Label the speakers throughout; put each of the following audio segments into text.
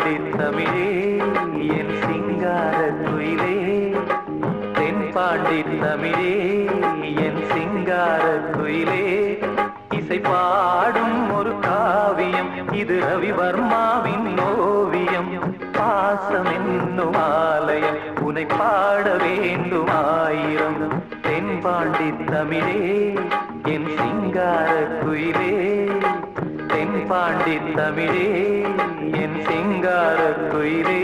Speaker 1: தென்பாண்டி தமிழே என் சிங்கார குயிலே, தென்பாண்டி தமிழே என் சிங்கார குயிலே. இசை பாடும் ஒரு காவியம் இது ரவிவர்மாவின் ஓவியம். பாசம் என்னும் ஆலயம் உனை பாட வேண்டும் ஆயிரம். தென்பாண்டி தமிழே என் சிங்கார குயிலே, தென்பாண்டி தமிழே என் சிங்கார குயிலே.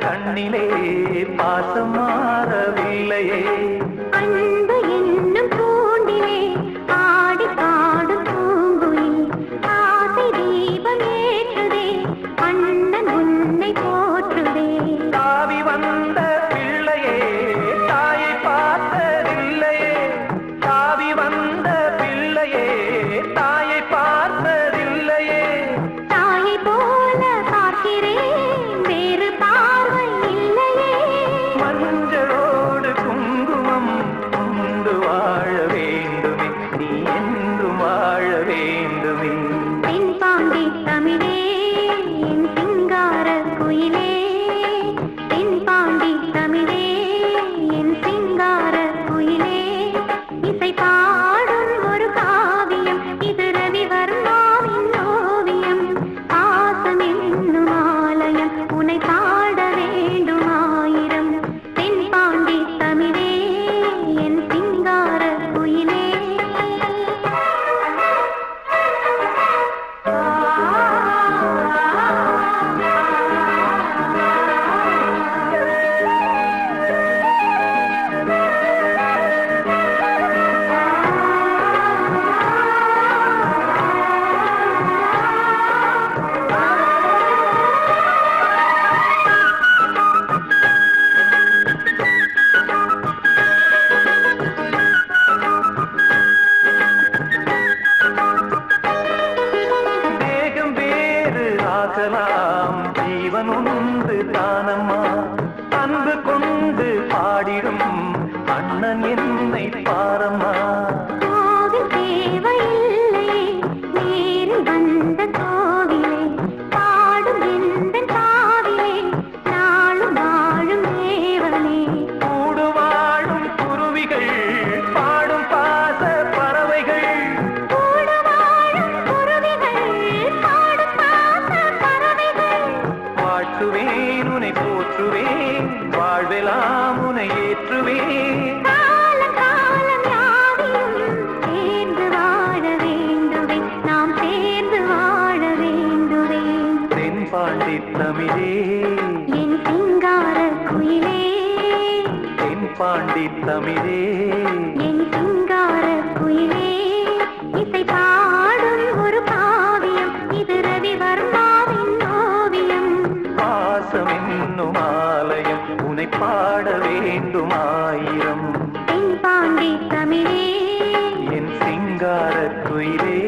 Speaker 1: கண்ணிலே பாசம் மாறவில்லையே,
Speaker 2: அன்பு என்னும் பூண்டிலே ஆடி பாடும் பூங்குயில் ஆசை தீபம் ஏற்றுதே, அண்ணன் உன்னை போற்றுதே.
Speaker 1: தாவி வந்த பிள்ளையே தாயை பார்த்ததில்லையே, தாவி வந்த பிள்ளையே தாயை பார்த்ததில்லையே.
Speaker 2: தாயை போல பார்க்கிறேன் வேறு பார்வை இல்லையே.
Speaker 1: மஞ்சளோடு குங்குமம் கொண்டு வாழ வேண்டுமே, நீ என்றும் வாழ வேண்டுமே.
Speaker 2: தென்பாண்டி தமிழே என் சிங்கார குயிலே, தென்பாண்டி தமிழே என் சிங்கார குயிலே. இசை பாடும் ஒரு காவியம் இது ரவிவர்மாவின் ஓவியம். பாசம் என்னும் ஆலயம் உனை பாட வேண்டும் ஆயிரம். தென்பாண்டி தமிழே என் சிங்கார குயிலே.
Speaker 1: தேகம் வேறு ஆகலாம், ஜீவன் உண்டு தானம்மா. அன்பு கொண்டு பாடிடும் அண்ணன் என்னை பாரம்மா.
Speaker 2: கோவில் தேவையில்லை நேரில் வந்த கோவிலே, பாடும் எந்தன் காவிலே நாளும் வாழும் தேவனே.
Speaker 1: கூடு வாழும் குருவிகள் பாடும் பாச பறவைகள்,
Speaker 2: கூடு வாழும் குருவிகள் பாடும் பாச பறவைகள்.
Speaker 1: வாழ்த்துவேன் உனை போற்றுவேன், வாழ்வெல்லாம் உனை ஏற்றுவேன்.
Speaker 2: காலம் காலம் யாவையும் சேர்ந்து வாழ வேண்டுவே, நாம் சேர்ந்து வாழ வேண்டுவே.
Speaker 1: தென்பாண்டி தமிழே
Speaker 2: என் சிங்கார குயிலே,
Speaker 1: தென்பாண்டி தமிழே
Speaker 2: என் சிங்கார குயிலே. இசை பாடும் ஒரு காவியம் இது ரவிவர்மாவின் ஓவியம்.
Speaker 1: பாசம் என்னும் ஆலயம் உனை பாட வேண்டும் ஆயிரம்.
Speaker 2: தென்பாண்டி தமிழே
Speaker 1: என் சிங்கார குயிலே.